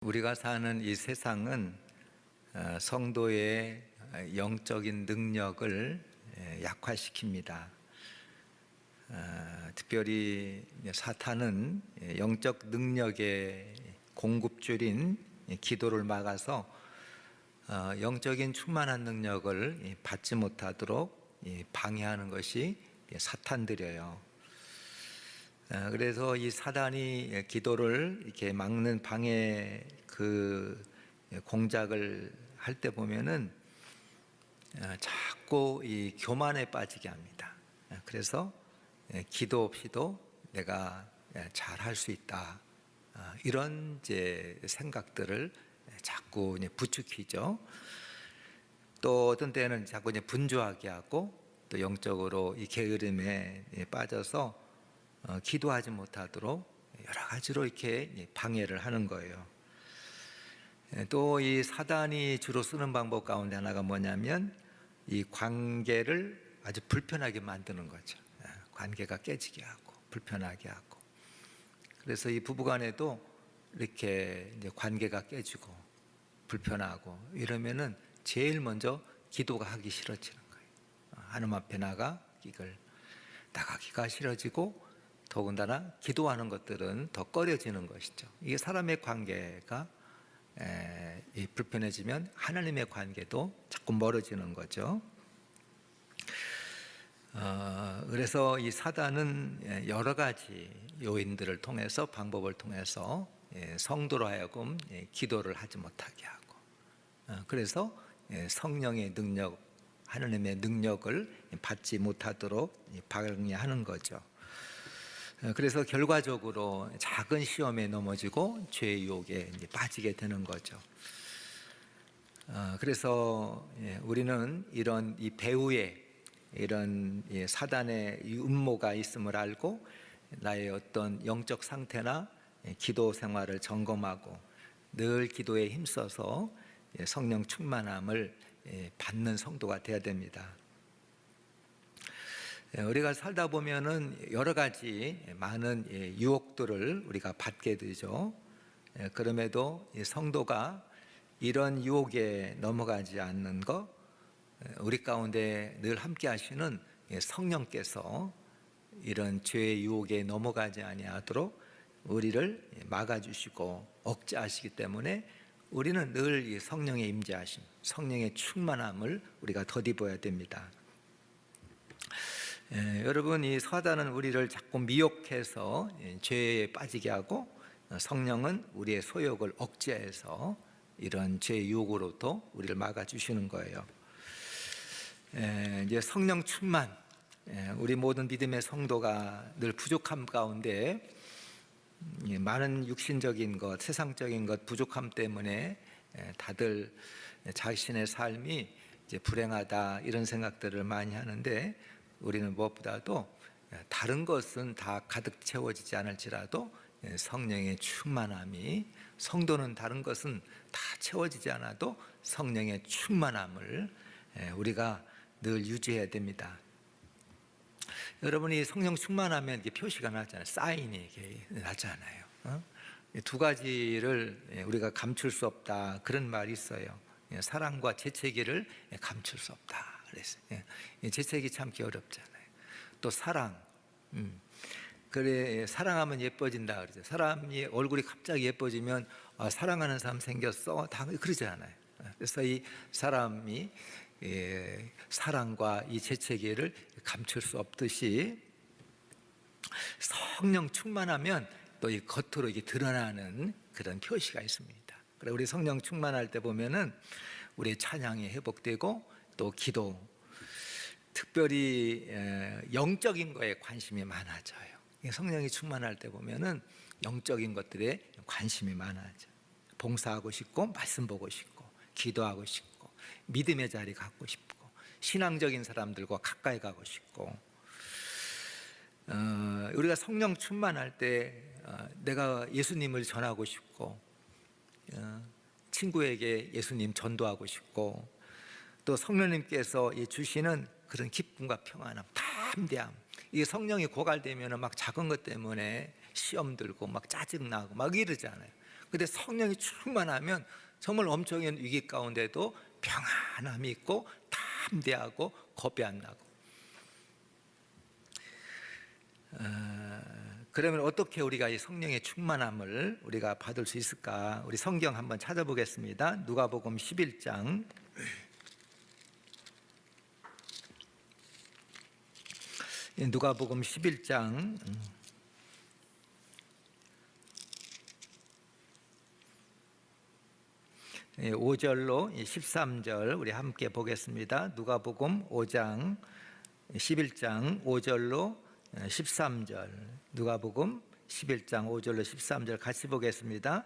우리가 사는 이 세상은 성도의 영적인 능력을 약화시킵니다. 특별히 사탄은 영적 능력의 공급줄인 기도를 막아서 영적인 충만한 능력을 받지 못하도록 방해하는 것이 사탄들이에요. 그래서 이 사단이 기도를 이렇게 막는 방해 그 공작을 할 때 보면은 자꾸 이 교만에 빠지게 합니다. 그래서 기도 없이도 내가 잘할 수 있다, 이런 이제 생각들을 자꾸 부추기죠. 또 어떤 때는 자꾸 분주하게 하고 또 영적으로 이 게으름에 빠져서 기도하지 못하도록 여러 가지로 이렇게 방해를 하는 거예요. 또 이 사단이 주로 쓰는 방법 가운데 하나가 뭐냐면 이 관계를 아주 불편하게 만드는 거죠. 관계가 깨지게 하고 불편하게 하고. 그래서 이 부부간에도 이렇게 이제 관계가 깨지고 불편하고 이러면은 제일 먼저 기도가 하기 싫어지는 거예요. 하나님 앞에 나가기가 싫어지고, 더군다나 기도하는 것들은 더 꺼려지는 것이죠. 이게 사람의 관계가 불편해지면 하나님의 관계도 자꾸 멀어지는 거죠. 그래서 이 사단은 여러 가지 요인들을 통해서, 방법을 통해서 성도로 하여금 기도를 하지 못하게 하고, 그래서 성령의 능력, 하나님의 능력을 받지 못하도록 방해하는 거죠. 그래서 결과적으로 작은 시험에 넘어지고 죄의 유혹에 빠지게 되는 거죠. 그래서 우리는 이런 이 배후에 이런 사단의 음모가 있음을 알고 나의 어떤 영적 상태나 기도 생활을 점검하고 늘 기도에 힘써서 성령 충만함을 받는 성도가 되어야 됩니다. 우리가 살다 보면은 여러 가지 많은 유혹들을 우리가 받게 되죠. 그럼에도 성도가 이런 유혹에 넘어가지 않는 것, 우리 가운데 늘 함께 하시는 성령께서 이런 죄의 유혹에 넘어가지 아니하도록 우리를 막아주시고 억제하시기 때문에 우리는 늘 이 성령의 임재하심, 성령의 충만함을 우리가 덧입어야 됩니다. 여러분, 이 사단은 우리를 자꾸 미혹해서 죄에 빠지게 하고, 성령은 우리의 소욕을 억제해서 이런 죄의 유혹으로부터 우리를 막아주시는 거예요. 이제 성령 충만, 우리 모든 믿음의 성도가 늘 부족함 가운데 많은 육신적인 것, 세상적인 것, 부족함 때문에 다들 자신의 삶이 이제 불행하다, 이런 생각들을 많이 하는데, 우리는 무엇보다도 다른 것은 다 가득 채워지지 않을지라도 성령의 충만함이, 성도는 다른 것은 다 채워지지 않아도 성령의 충만함을 우리가 늘 유지해야 됩니다. 여러분이 성령 충만하면 이게 표시가 나잖아요. 사인이 이게 나잖아요. 두 가지를 우리가 감출 수 없다, 그런 말이 있어요. 사랑과 재채기를 감출 수 없다 그랬어요. 재채기 참기 어렵잖아요. 또 사랑, 그래, 사랑하면 예뻐진다 그러죠. 사람이 얼굴이 갑자기 예뻐지면 사랑하는 사람 생겼어, 다 그러잖아요. 그래서 이 사람이 사랑과 이 재채기를 감출 수 없듯이 성령 충만하면 또 이 겉으로 이게 드러나는 그런 표시가 있습니다. 그래, 우리 성령 충만할 때 보면은 우리의 찬양이 회복되고, 또 기도, 특별히 영적인 거에 관심이 많아져요. 성령이 충만할 때 보면은 영적인 것들에 관심이 많아져. 봉사하고 싶고, 말씀 보고 싶고, 기도하고 싶고, 믿음의 자리 갖고 싶고, 신앙적인 사람들과 가까이 가고 싶고, 우리가 성령 충만할 때 내가 예수님을 전하고 싶고, 친구에게 예수님 전도하고 싶고, 또 성령님께서 주시는 그런 기쁨과 평안함, 담대함, 이게 성령이 고갈되면 막 작은 것 때문에 시험 들고 막 짜증나고 막 이러잖아요. 근데 성령이 충만하면 정말 엄청난 위기 가운데도 평안함이 있고 담대하고 겁이 안 나고. 그러면 어떻게 우리가 이 성령의 충만함을 우리가 받을 수 있을까? 우리 성경 한번 찾아보겠습니다. 누가복음 11장. 누가복음 11장 5절로 13절 우리 함께 보겠습니다. 누가복음 5장 11장 5절로 13절, 누가복음 11장 5절로 13절 같이 보겠습니다.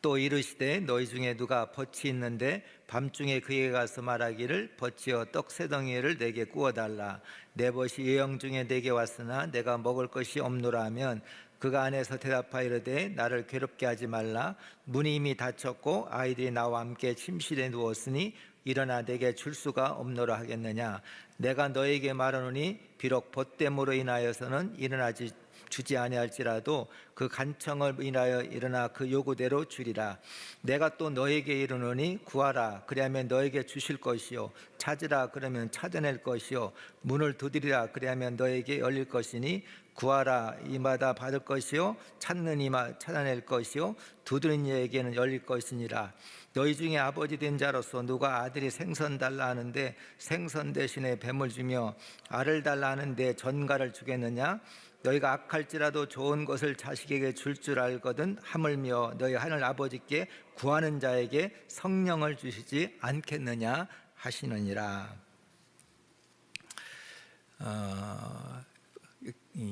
또 이르시되 너희 중에 누가 덫이 있는데 밤중에 그에게 가서 말하기를 덫이여 떡 세 덩이를 내게 구워달라. 내 벗이 예영 중에 내게 왔으나 내가 먹을 것이 없노라 하면 그가 안에서 대답하여 이르되 나를 괴롭게 하지 말라. 문이 이미 닫혔고 아이들이 나와 함께 침실에 누웠으니 일어나 내게 줄 수가 없노라 하겠느냐. 내가 너에게 말하노니 비록 벗됨으로 인하여서는 일어나지 주지 아니할지라도 그 간청을 인하여 일어나 그 요구대로 주리라. 내가 또 너에게 이르노니 구하라 그리하면 너에게 주실 것이요 찾으라 그러면 찾아낼 것이요 문을 두드리라 그리하면 너에게 열릴 것이니 구하라 이마다 받을 것이요 찾는 이마 찾아낼 것이요 두드리는 이에게는 열릴 것이니라. 너희 중에 아버지 된 자로서 누가 아들이 생선 달라 하는데 생선 대신에 뱀을 주며 알을 달라 하는데 전갈을 주겠느냐. 너희가 악할지라도 좋은 것을 자식에게 줄 줄 알거든 하물며 너희 하늘 아버지께 구하는 자에게 성령을 주시지 않겠느냐 하시느니라.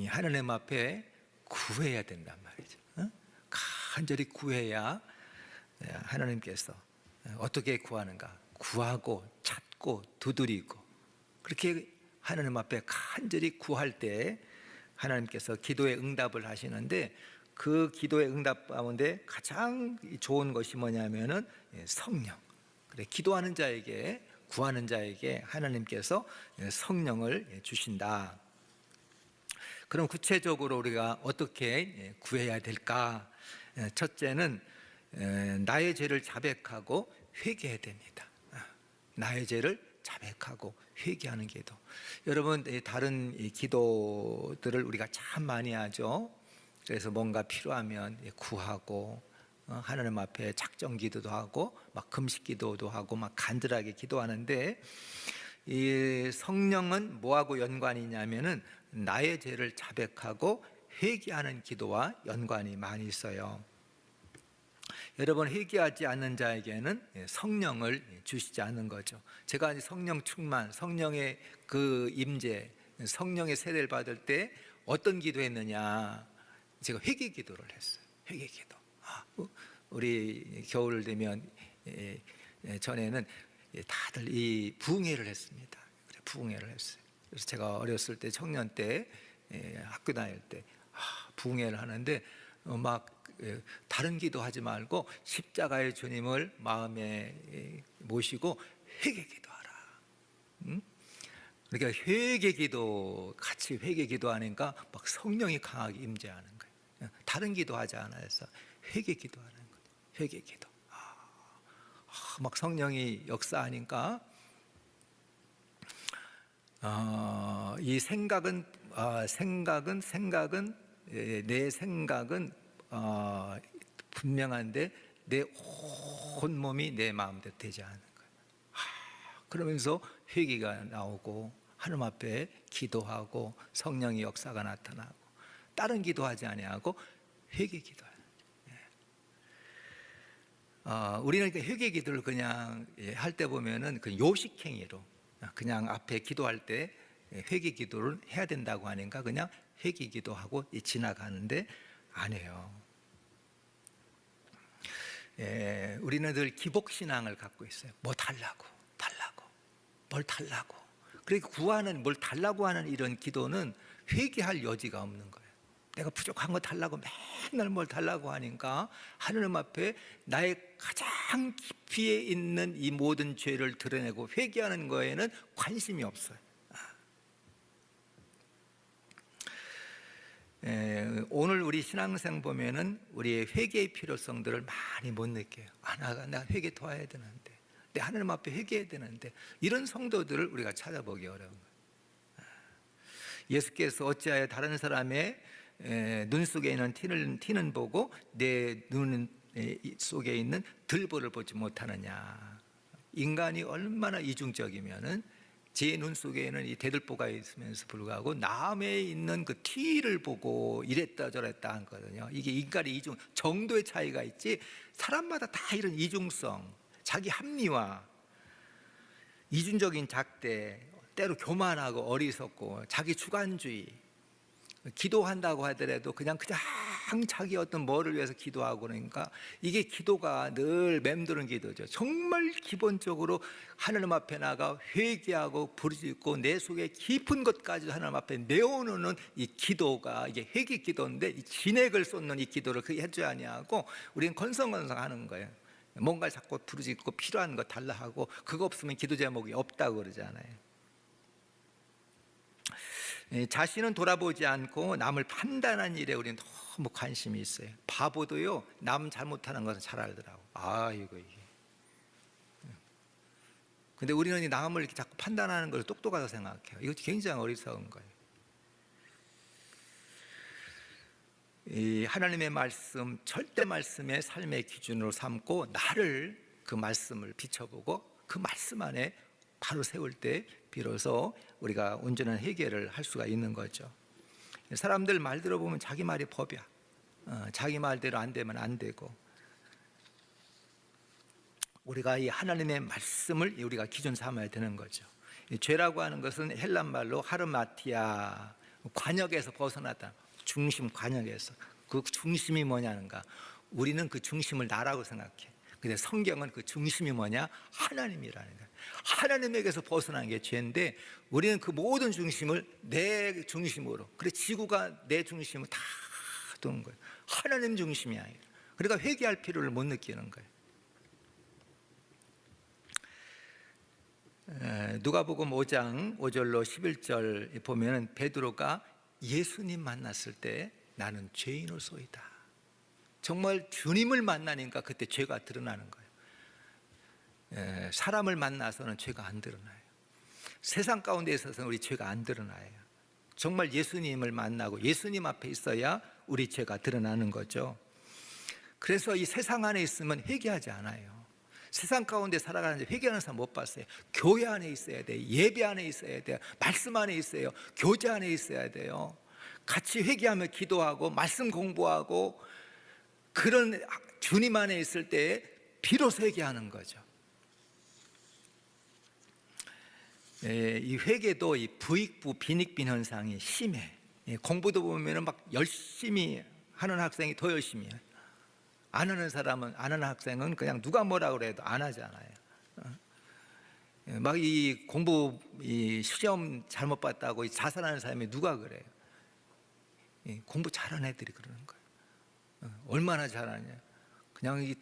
하나님 앞에 구해야 된단 말이죠. 간절히 구해야 하나님께서 어떻게 구하는가? 구하고 찾고 두드리고 그렇게 하나님 앞에 간절히 구할 때 하나님께서 기도의 응답을 하시는데 그 기도의 응답 가운데 가장 좋은 것이 뭐냐면은 성령. 그래 기도하는 자에게 구하는 자에게 하나님께서 성령을 주신다. 그럼 구체적으로 우리가 어떻게 구해야 될까? 첫째는 나의 죄를 자백하고 회개해야 됩니다. 나의 죄를 자백하고 회개하는 기도. 여러분 다른 기도들을 우리가 참 많이 하죠. 그래서 뭔가 필요하면 구하고 하나님 앞에 작정 기도도 하고 막 금식 기도도 하고 막 간절하게 기도하는데 이 성령은 뭐하고 연관이 있냐면은 나의 죄를 자백하고 회개하는 기도와 연관이 많이 있어요. 여러분 회개하지 않는 자에게는 성령을 주시지 않는 거죠. 제가 성령 충만, 성령의 그 임재, 성령의 세례를 받을 때 어떤 기도했느냐? 제가 회개 기도를 했어요. 회개 기도. 우리 겨울 되면 전에는 다들 이 부흥회를 했습니다. 부흥회를 했어요. 그래서 제가 어렸을 때 청년 때 학교 다닐 때 부흥회를 하는데 막 다른 기도하지 말고 십자가의 주님을 마음에 모시고 회개 기도하라. 그러니까 회개 기도 같이 회개 기도하니까 막 성령이 강하게 임재하는 거예요. 다른 기도하지 않아서 회개 기도하는 거예요. 회개 기도. 막 성령이 역사하니까 이 생각은 내 생각은 분명한데 내 온몸이 내 마음대로 되지 않는 거예요. 그러면서 회개가 나오고 하나님 앞에 기도하고 성령의 역사가 나타나고 다른 기도하지 아니하고 회개 기도해요. 우리는 회개 기도를 그냥 할 때 보면은 그 요식행위로 그냥 앞에 기도할 때 회개 기도를 해야 된다고 하니까 그냥 회개 기도하고 지나가는데 아니에요. 우리는 늘 기복신앙을 갖고 있어요. 뭐 달라고 뭘 달라고. 그러니까 구하는 뭘 달라고 하는 이런 기도는 회개할 여지가 없는 거예요. 내가 부족한 거 달라고 맨날 뭘 달라고 하니까 하나님 앞에 나의 가장 깊이에 있는 이 모든 죄를 드러내고 회개하는 거에는 관심이 없어요. 오늘 우리 신앙생 보면은 우리의 회개의 필요성들을 많이 못 느껴요. 내가 회개 도와야 되는데, 내 하나님 앞에 회개해야 되는데, 이런 성도들을 우리가 찾아보기 어려운 거예요. 예수께서 어찌하여 다른 사람의 눈 속에 있는 티는 보고 내 눈 속에 있는 들보를 보지 못하느냐. 인간이 얼마나 이중적이면은 제 눈 속에는 이 대들보가 있으면서 불구하고 남에 있는 그 티를 보고 이랬다 저랬다 하거든요. 이게 인간의 정도의 차이가 있지, 사람마다 다 이런 이중성, 자기 합리화, 이중적인 잣대, 때로 교만하고 어리석고 자기 주관주의, 기도한다고 하더라도 그냥 자기 어떤 뭐를 위해서 기도하고 그러니까 이게 기도가 늘 맴도는 기도죠. 정말 기본적으로 하나님 앞에 나가 회개하고 부르짖고 내 속에 깊은 것까지 하나님 앞에 내어놓는 이 기도가 이게 회개 기도인데, 이 진액을 쏟는 이 기도를 그게 해줘야 하냐고 우리는 건성건성하는 거예요. 뭔가 자꾸 부르짖고 필요한 거 달라 하고, 그거 없으면 기도 제목이 없다고 그러잖아요. 자신은 돌아보지 않고 남을 판단하는 일에 우리는 너무 관심이 있어요. 바보도요, 남 잘못하는 것은 잘 알더라고. 이게. 근데 우리는 남을 이렇게 자꾸 판단하는 걸 똑똑하다고 생각해요. 이거 굉장히 어리석은 거예요. 이 하나님의 말씀, 절대 말씀의 삶의 기준으로 삼고 나를 그 말씀을 비춰보고 그 말씀 안에 바로 세울 때 비로소 우리가 온전한 해결을 할 수가 있는 거죠. 사람들 말 들어보면 자기 말이 법이야. 자기 말대로 안 되면 안 되고, 우리가 이 하나님의 말씀을 우리가 기준 삼아야 되는 거죠. 죄라고 하는 것은 헬란 말로 하르마티아, 관역에서 벗어나다, 중심, 관역에서. 그 중심이 뭐냐는가, 우리는 그 중심을 나라고 생각해. 근데 성경은 그 중심이 뭐냐? 하나님이라는 거예요. 하나님에게서 벗어나는 게 죄인데, 우리는 그 모든 중심을 내 중심으로, 그래 지구가 내 중심을 다 두는 거예요. 하나님 중심이 아니라. 그러니까 회개할 필요를 못 느끼는 거예요. 누가복음 5장 5절로 11절 보면은 베드로가 예수님 만났을 때 나는 죄인으로소이다. 정말 주님을 만나니까 그때 죄가 드러나는 거예요. 사람을 만나서는 죄가 안 드러나요. 세상 가운데 있어서는 우리 죄가 안 드러나요. 정말 예수님을 만나고 예수님 앞에 있어야 우리 죄가 드러나는 거죠. 그래서 이 세상 안에 있으면 회개하지 않아요. 세상 가운데 살아가는데 회개하는 사람 못 봤어요. 교회 안에 있어야 돼요. 예배 안에 있어야 돼요. 말씀 안에 있어요. 교제 안에 있어야 돼요. 같이 회개하며 기도하고 말씀 공부하고 그런 주님 안에 있을 때 비로소 회개하는 거죠. 이 회개도 이 부익부 빈익빈 현상이 심해. 공부도 보면은 막 열심히 하는 학생이 더 열심히 해요. 안 하는 사람은, 안 하는 학생은 그냥 누가 뭐라 그래도 안 하잖아요. 막 이 공부, 이 시험 잘못 봤다고 자살하는 사람이 누가 그래요? 공부 잘하는 애들이 그러는 거예요. 얼마나 잘하냐? 그냥 이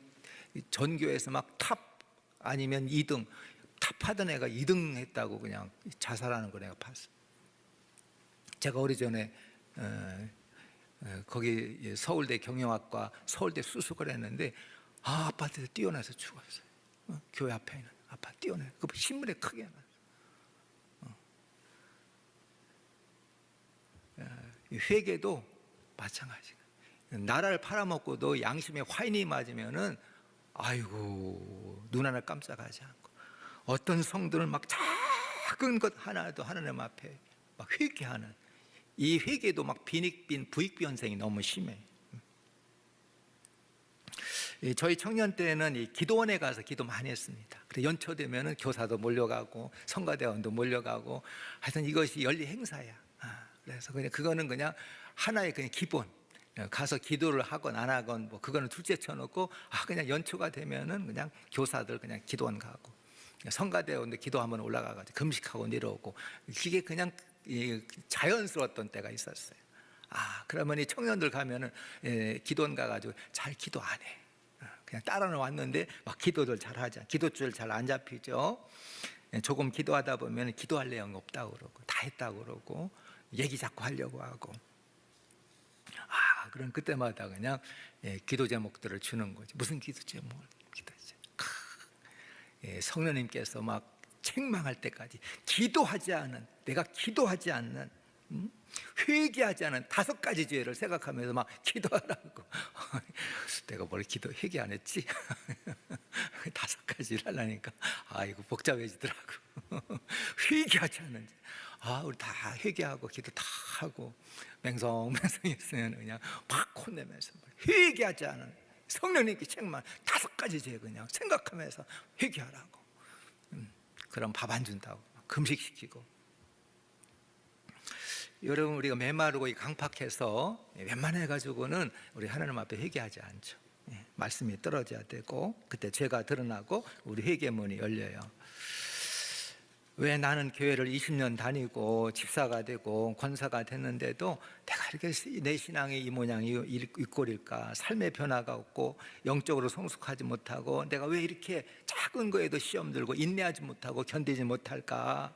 전교에서 막 탑 아니면 2등, 탑하던 애가 2등 했다고 그냥 자살하는 걸 내가 봤어. 제가 오래전에 거기 서울대 경영학과 서울대 수석을 했는데 아파트에서 뛰어나서 죽었어요. 교회 앞에 있는 아파트 뛰어나. 그 신문에 크게 나왔어요. 회개도 마찬가지야. 나라를 팔아먹고도 양심에 화인이 맞으면은 아이고 눈 하나 깜짝하지 않고, 어떤 성들은 막 작은 것 하나도 하나님 앞에 막 회개하는, 이 회개도 막 빈익빈 부익빈 현상이 너무 심해. 저희 청년 때는 이 기도원에 가서 기도 많이 했습니다. 그래 연초되면은 교사도 몰려가고 성가대원도 몰려가고, 하여튼 이것이 연례 행사야. 그래서 그냥 그거는 그냥 하나의 그냥 기본. 가서 기도를 하건 안 하건 뭐 그거는 둘째 쳐놓고, 그냥 연초가 되면은 그냥 교사들 그냥 기도원 가고 성가대원도 기도 한번 올라가가지고 금식하고 내려오고, 이게 그냥 자연스러웠던 때가 있었어요. 그러면 이 청년들 가면은 기도원 가가지고 잘 기도 안 해. 그냥 따라는 왔는데 막 기도들 잘 하자. 기도줄 잘 안 잡히죠. 조금 기도하다 보면 기도할 내용 없다고 그러고 다 했다고 그러고 얘기 자꾸 하려고 하고. 그럼 그때마다 그냥 기도 제목들을 주는 거지. 무슨 기도 제목? 성령님께서 막 책망할 때까지 기도하지 않은, 내가 기도하지 않는, 회개하지 않은 5가지 죄를 생각하면서 막 기도하라고. 내가 뭘 회개 안 했지? 5가지를 하려니까 이거 복잡해지더라고. 회개하지 않는 죄. 우리 다 회개하고 기도 다 하고 맹성맹성했으면 그냥 막 혼내면서 회개하지 않은, 성령님께 책망 5가지 죄 그냥 생각하면서 회개하라고. 그럼 밥 안 준다고 금식시키고. 여러분, 우리가 메마르고 강팍해서 웬만해가지고는 우리 하나님 앞에 회개하지 않죠. 말씀이 떨어져야 되고, 그때 죄가 드러나고 우리 회개문이 열려요. 왜 나는 교회를 20년 다니고 집사가 되고 권사가 됐는데도 내가 이렇게 내 신앙의 이 모양이 이 꼴일까? 삶의 변화가 없고 영적으로 성숙하지 못하고 내가 왜 이렇게 작은 거에도 시험 들고 인내하지 못하고 견디지 못할까?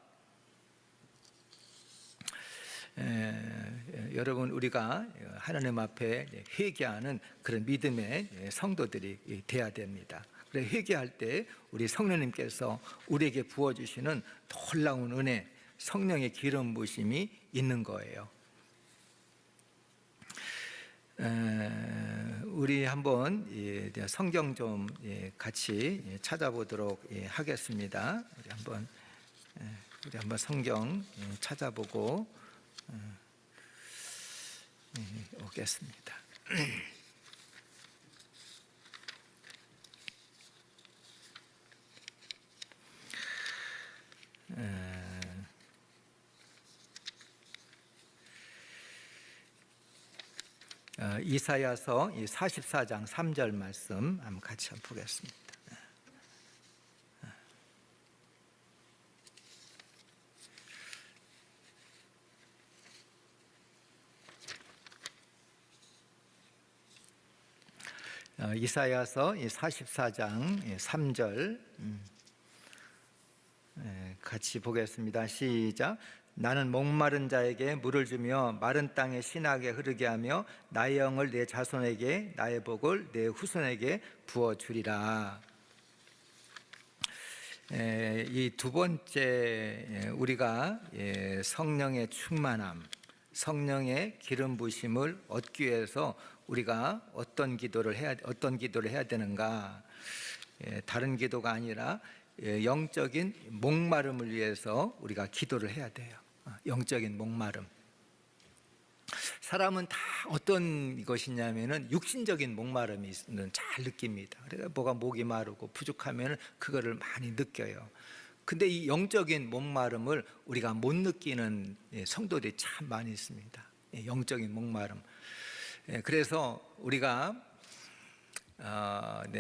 여러분, 우리가 하나님 앞에 회개하는 그런 믿음의 성도들이 돼야 됩니다. 그래, 회개할 때 우리 성령님께서 우리에게 부어주시는 놀라운 은혜, 성령의 기름 부으심이 있는 거예요. 우리 한번 성경 좀 같이 찾아보도록 하겠습니다. 우리 한번 성경 찾아보고 오겠습니다. 이사야서 44장 3절 말씀 한번 같이 보겠습니다. 이사야서 44장 3절 같이 보겠습니다. 시작. 나는 목마른 자에게 물을 주며 마른 땅에 신하게 흐르게 하며 나의 영을 내 자손에게 나의 복을 내 후손에게 부어주리라. 이 두 번째, 우리가 성령의 충만함, 성령의 기름 부심을 얻기 위해서 우리가 어떤 기도를 해야 되는가? 다른 기도가 아니라 영적인 목마름을 위해서 우리가 기도를 해야 돼요. 영적인 목마름. 사람은 다 어떤 것이냐면은 육신적인 목마름이 잘 느낍니다. 그래서 목이 마르고 부족하면 그거를 많이 느껴요. 근데 이 영적인 목마름을 우리가 못 느끼는 성도들이 참 많이 있습니다. 영적인 목마름. 그래서 우리가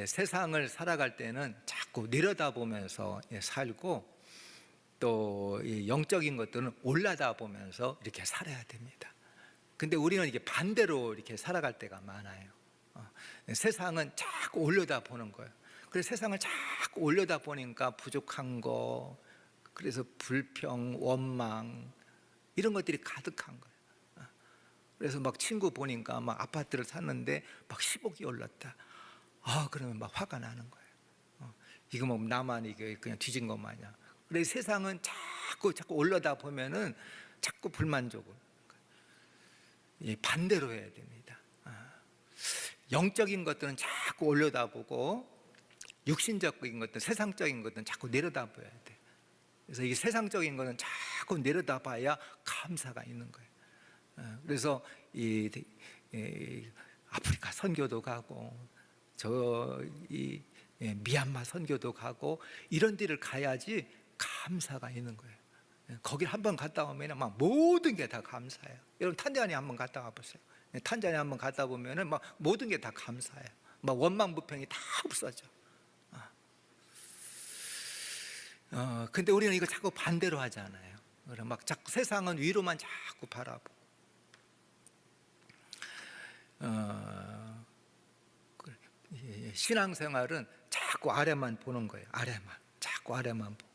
세상을 살아갈 때는 자꾸 내려다보면서 살고, 또 영적인 것들은 올라다보면서 이렇게 살아야 됩니다. 근데 우리는 이게 반대로 이렇게 살아갈 때가 많아요. 세상은 자꾸 올려다보는 거예요. 그래서 세상을 자꾸 올려다보니까 부족한 거, 그래서 불평, 원망 이런 것들이 가득한 거예요. 그래서 막 친구 보니까 막 아파트를 샀는데 막 10억이 올랐다. 그러면 막 화가 나는 거예요. 이거 뭐 나만 이게 그냥 뒤진 것 마냥. 그래서 세상은 자꾸 올려다 보면은 자꾸 불만족을. 반대로 해야 됩니다. 영적인 것들은 자꾸 올려다보고 육신적인 것들, 세상적인 것들은 자꾸 내려다봐야 돼. 그래서 이 세상적인 것은 자꾸 내려다봐야 감사가 있는 거예요. 그래서 이 아프리카 선교도 가고 미얀마 선교도 가고 이런 데를 가야지 감사가 있는 거예요. 거길 한번 갔다 오면 막 모든 게 다 감사해요. 여러분 탄자니아 한번 갔다 와보세요. 탄자니아 한번 갔다 보면은 막 모든 게 다 감사해요. 막 원망 불평이 다 없어져. 근데 우리는 이거 자꾸 반대로 하잖아요. 그래 막 자꾸 세상은 위로만 자꾸 바라보고. 신앙생활은 자꾸 아래만 보는 거예요. 자꾸 아래만 보고.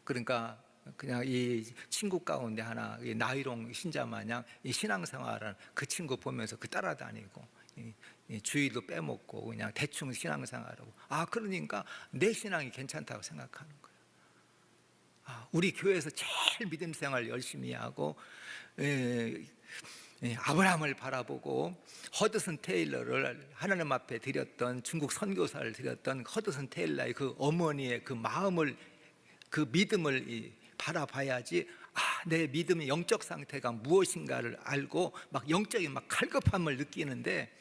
그러니까 그냥 이 친구 가운데 하나 이 나이롱 신자 마냥 이 신앙생활은 그 친구 보면서 그 따라다니고 이 주의도 빼먹고 그냥 대충 신앙생활하고 그러니까 내 신앙이 괜찮다고 생각하는 거예요. 우리 교회에서 제일 믿음 생활 열심히 하고 아브라함을 바라보고 허드슨 테일러를 하나님 앞에 드렸던 중국 선교사를 드렸던 허드슨 테일러의 그 어머니의 그 마음을 그 믿음을 바라봐야지 내 믿음의 영적 상태가 무엇인가를 알고 막 영적인 막 갈급함을 느끼는데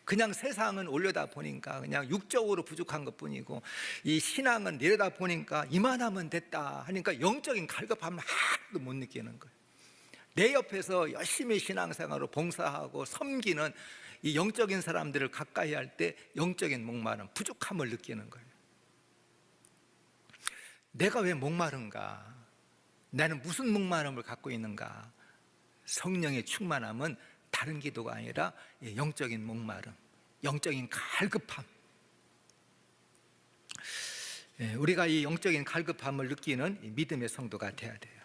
그냥 세상은 올려다 보니까 그냥 육적으로 부족한 것뿐이고 이 신앙은 내려다 보니까 이만하면 됐다 하니까 영적인 갈급함을 하나도 못 느끼는 거예요. 내 옆에서 열심히 신앙생활로 봉사하고 섬기는 이 영적인 사람들을 가까이 할 때 영적인 목마름, 부족함을 느끼는 거예요. 내가 왜 목마른가? 나는 무슨 목마름을 갖고 있는가? 성령의 충만함은 다른 기도가 아니라 영적인 목마름, 영적인 갈급함. 우리가 이 영적인 갈급함을 느끼는 믿음의 성도가 돼야 돼요.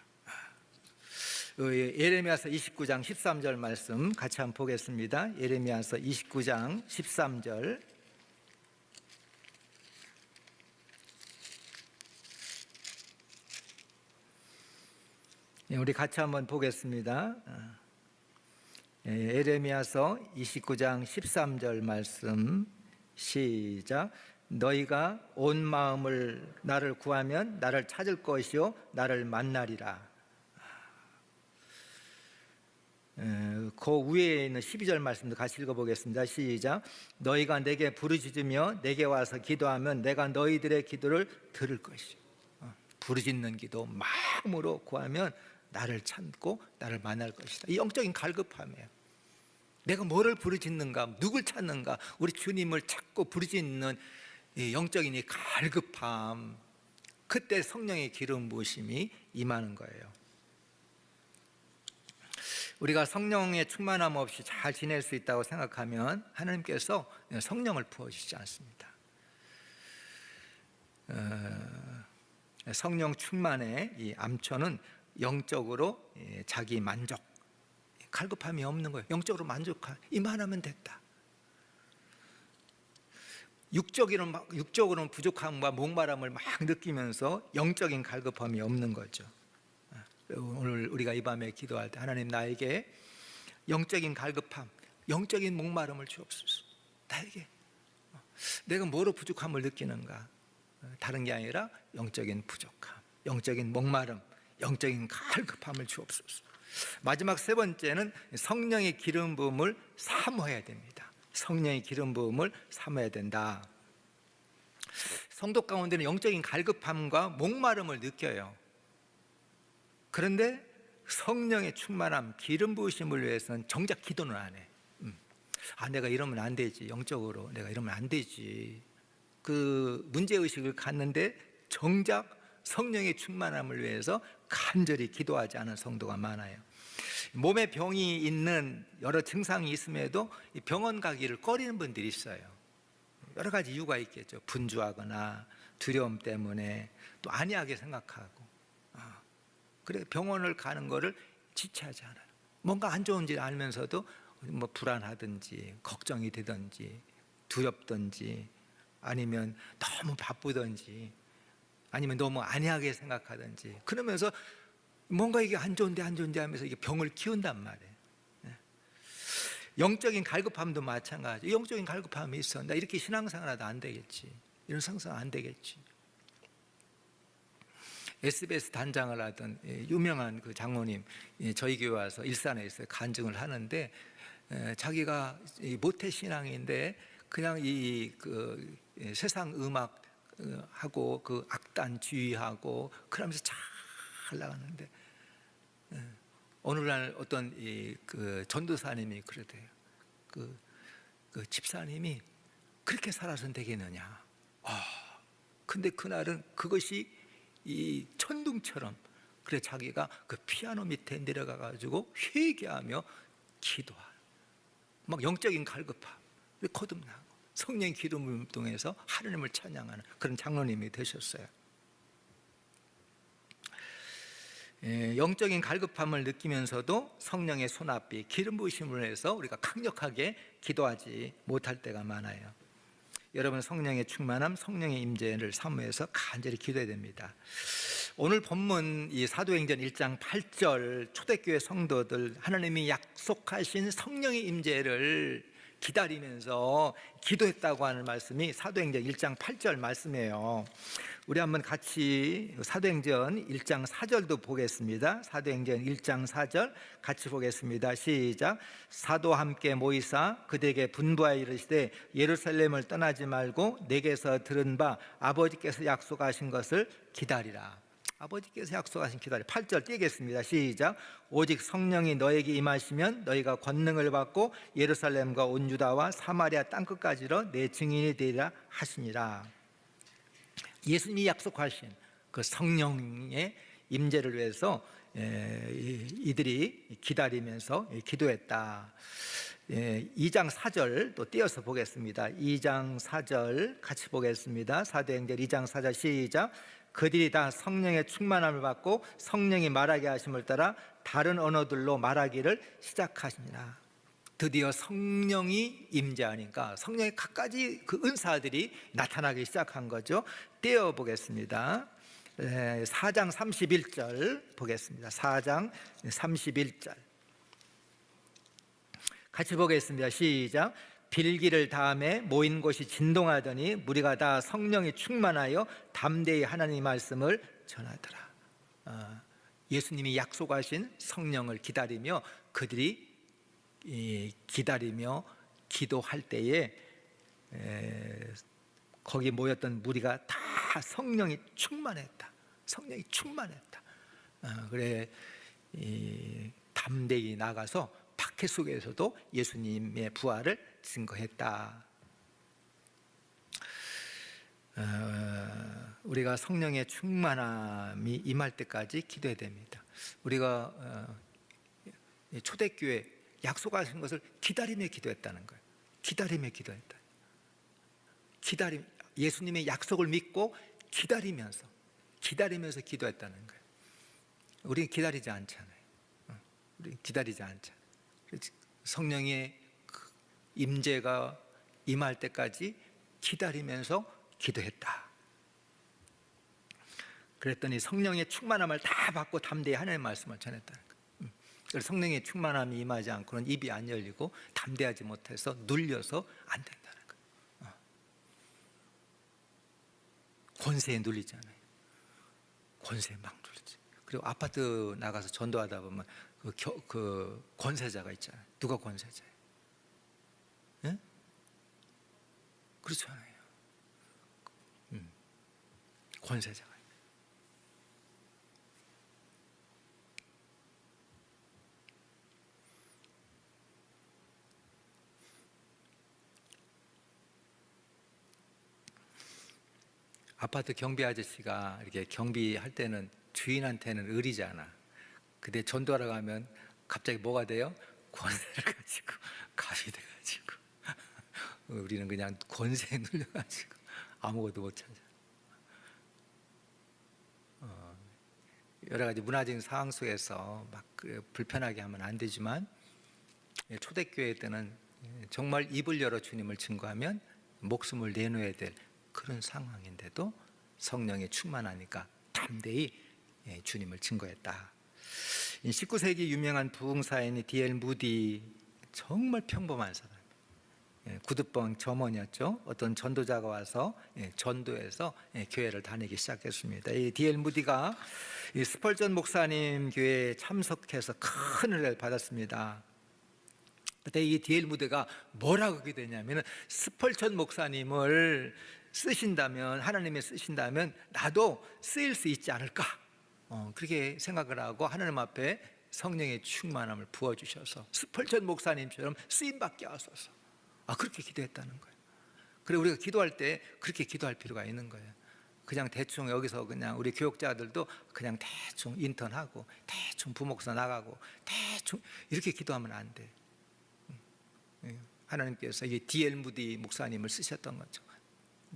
예레미야서 29장 13절 말씀 같이 한번 보겠습니다. 예레미야서 29장 13절. 우리 같이 한번 보겠습니다. 예레미야서 29장 13절 말씀 시작. 너희가 온 마음을 나를 구하면 나를 찾을 것이요 나를 만나리라. 그 위에 있는 12절 말씀도 같이 읽어보겠습니다. 시작. 너희가 내게 부르짖으며 내게 와서 기도하면 내가 너희들의 기도를 들을 것이요. 부르짖는 기도 마음으로 구하면 나를 찾고 나를 만날 것이다. 이 영적인 갈급함이에요. 내가 뭐를 부르짖는가, 누굴 찾는가, 우리 주님을 찾고 부르짖는 이 영적인 이 갈급함, 그때 성령의 기름 부으심이 임하는 거예요. 우리가 성령의 충만함 없이 잘 지낼 수 있다고 생각하면 하나님께서 성령을 부어주시지 않습니다. 성령 충만의 이 암초는 영적으로 자기 만족, 갈급함이 없는 거예요. 영적으로 만족한 이만하면 됐다. 육적으로는 부족함과 목마름을 막 느끼면서 영적인 갈급함이 없는 거죠. 오늘 우리가 이 밤에 기도할 때 하나님 나에게 영적인 갈급함, 영적인 목마름을 주옵소서. 나에게 내가 뭐로 부족함을 느끼는가? 다른 게 아니라 영적인 부족함, 영적인 목마름, 영적인 갈급함을 주옵소서. 마지막 세 번째는 성령의 기름 부음을 사모해야 됩니다. 성령의 기름 부음을 사모해야 된다. 성도 가운데는 영적인 갈급함과 목마름을 느껴요. 그런데 성령의 충만함, 기름 부으심을 위해서는 정작 기도는 안 해. 내가 이러면 안 되지. 영적으로 내가 이러면 안 되지. 그 문제의식을 갖는데 정작 성령의 충만함을 위해서 간절히 기도하지 않은 성도가 많아요. 몸에 병이 있는 여러 증상이 있음에도 병원 가기를 꺼리는 분들이 있어요. 여러 가지 이유가 있겠죠. 분주하거나 두려움 때문에 또 안이하게 생각하고. 그래 병원을 가는 거를 지체하지 않아요. 뭔가 안 좋은지 알면서도 뭐 불안하든지 걱정이 되든지 두렵든지 아니면 너무 바쁘든지 아니면 너무 안이하게 생각하든지 그러면서 뭔가 이게 안 좋은데 하면서 이게 병을 키운단 말이에요. 영적인 갈급함도 마찬가지. 영적인 갈급함이 있어. 나 이렇게 신앙생활하다 안 되겠지. 이런 상상 안 되겠지. SBS 단장을 하던 유명한 그 장로님 저희 교회 와서 일산에 있어요. 간증을 하는데 자기가 모태 신앙인데 그냥 그 세상 음악 하고 그 악단 주의하고 그러면서 잘 나갔는데 어느 날 어떤 그 전도사님이 그러대요. 그 집사님이 그렇게 살아서는 되겠느냐. 근데 그날은 그것이 이 천둥처럼 그래 자기가 그 피아노 밑에 내려가 가지고 회개하며 기도하고 막 영적인 갈급함 거듭나고 성령 기름을 통해서 하나님을 찬양하는 그런 장로님이 되셨어요. 영적인 갈급함을 느끼면서도 성령의 손아비, 기름 부으심으로 해서 우리가 강력하게 기도하지 못할 때가 많아요. 여러분, 성령의 충만함, 성령의 임재를 사모해서 간절히 기도해야 됩니다. 오늘 본문 이 사도행전 1장 8절, 초대교회 성도들 하나님이 약속하신 성령의 임재를 기다리면서 기도했다고 하는 말씀이 사도행전 1장 8절 말씀이에요. 우리 한번 같이 사도행전 1장 4절도 보겠습니다. 사도행전 1장 4절 같이 보겠습니다. 시작. 사도와 함께 모이사 그들에게 분부하여 이르시되 예루살렘을 떠나지 말고 내게서 들은 바 아버지께서 약속하신 것을 기다리라. 아버지께서 약속하신 기다려. 8절 띄겠습니다. 시작. 오직 성령이 너에게 임하시면 너희가 권능을 받고 예루살렘과 온 유다와 사마리아 땅끝까지로 내 증인이 되리라 하시니라. 예수님이 약속하신 그 성령의 임재를 위해서 이들이 기다리면서 기도했다. 2장 4절 또 띄어서 보겠습니다. 2장 4절 같이 보겠습니다. 사도행전 2장 4절 시작. 그들이 다 성령의 충만함을 받고 성령이 말하게 하심을 따라 다른 언어들로 말하기를 시작하시니라. 드디어 성령이 임재하니까 성령의 갖가지 그 은사들이 나타나기 시작한 거죠. 떼어 보겠습니다. 4장 31절 보겠습니다. 4장 31절 같이 보겠습니다. 시작. 빌기를 다음에 모인 곳이 진동하더니 무리가 다 성령이 충만하여 담대히 하나님 말씀을 전하더라. 예수님이 약속하신 성령을 기다리며 그들이 기다리며 기도할 때에 거기 모였던 무리가 다 성령이 충만했다. 성령이 충만했다. 그래 담대히 나가서 박해 속에서도 예수님의 부활을 증거했다. 우리가 성령의 충만함이 임할 때까지 기도해야 됩니다. 우리가 초대교회 약속하신 것을 기다리며 기도했다는 거예요. 기다리며 기도했다. 예수님의 약속을 믿고 기다리면서 기도했다는 거예요. 우리는 기다리지 않잖아요. 우리는 기다리지 않잖아요. 성령의 임재가 임할 때까지 기다리면서 기도했다. 그랬더니 성령의 충만함을 다 받고 담대히 하나님의 말씀을 전했다는 거예요. 그래서 성령의 충만함이 임하지 않고는 입이 안 열리고 담대하지 못해서 눌려서 안 된다는 거예요. 권세에 눌리잖아요. 권세에 막 눌리지. 그리고 아파트 나가서 전도하다 보면 그 권세자가 있잖아요. 누가 권세자예요? 예? 그렇잖아요. 권세자가. 아파트 경비 아저씨가 이렇게 경비할 때는 주인한테는 을이잖아. 근데 전도하러 가면 갑자기 뭐가 돼요? 권세를 가지고 갑이 돼가지고 우리는 그냥 권세에 눌려가지고 아무것도 못 찾아. 여러 가지 문화적인 상황 속에서 막 불편하게 하면 안 되지만 초대교회 때는 정말 입을 열어 주님을 증거하면 목숨을 내놓아야 될 그런 상황인데도 성령이 충만하니까 담대히 주님을 증거했다. 19세기 유명한 부흥사인이 D.L. 무디, 정말 평범한 사람, 구두뻥 점원이었죠. 어떤 전도자가 와서 전도해서 교회를 다니기 시작했습니다. 이 D.L. 무디가 이 스펄전 목사님 교회에 참석해서 큰 은혜를 받았습니다. 그때 이 D.L. 무디가 뭐라고 하게 되냐면, 스펄전 목사님을 쓰신다면, 하나님이 쓰신다면 나도 쓰일 수 있지 않을까, 그렇게 생각을 하고 하나님 앞에 성령의 충만함을 부어주셔서 스펄전 목사님처럼 쓰임받게 하소서, 그렇게 기도했다는 거예요. 그래, 우리가 기도할 때 그렇게 기도할 필요가 있는 거예요. 그냥 대충 여기서 그냥 우리 교육자들도 그냥 대충 인턴하고 대충 부목사 나가고 대충 이렇게 기도하면 안 돼. 하나님께서 이 D.L. 무디 목사님을 쓰셨던 거죠.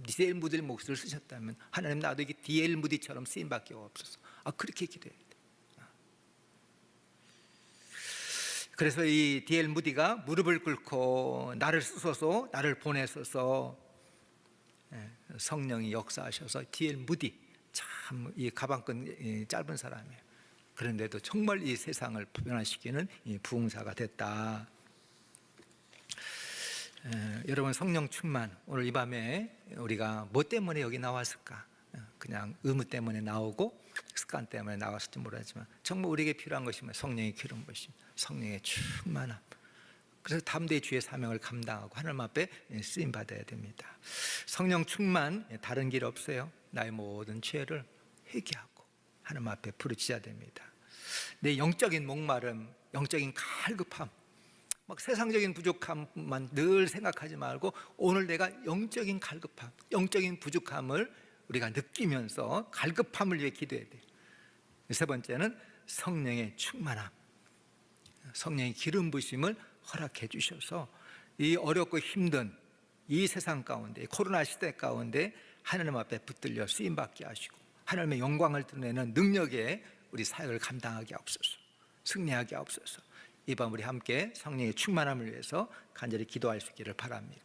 D.L. 무디 목사를 쓰셨다면 하나님 나도 이게 D.L. 무디처럼 쓰임받게 없어서 그렇게 기도해야 돼. 그래서 이 D.L. 무디가 무릎을 꿇고 나를 쓰소서, 나를 보내소서, 성령이 역사하셔서 D.L. 무디 참 이 가방끈 짧은 사람이에요. 그런데도 정말 이 세상을 변화시키는 이 부흥사가 됐다. 여러분, 성령 충만, 오늘 이 밤에 우리가 뭐 때문에 여기 나왔을까? 그냥 의무 때문에 나오고 습관 때문에 나왔을지 모르지만 정말 우리에게 필요한 것이 성령의 기름 부으심, 성령의 충만함. 그래서 담대히 주의 사명을 감당하고 하나님 앞에 쓰임 받아야 됩니다. 성령 충만, 다른 길 없어요. 나의 모든 죄를 회개하고 하나님 앞에 부르짖어야 됩니다. 내 영적인 목마름, 영적인 갈급함, 막 세상적인 부족함만 늘 생각하지 말고 오늘 내가 영적인 갈급함, 영적인 부족함을 우리가 느끼면서 갈급함을 위해 기도해야 돼요. 세 번째는 성령의 충만함, 성령의 기름 부으심을 허락해 주셔서 이 어렵고 힘든 이 세상 가운데, 코로나 시대 가운데 하나님 앞에 붙들려 쓰임받게 하시고 하나님의 영광을 드러내는 능력에 우리 사역을 감당하게 하옵소서, 승리하게 하옵소서. 이 밤 우리 함께 성령의 충만함을 위해서 간절히 기도할 수 있기를 바랍니다.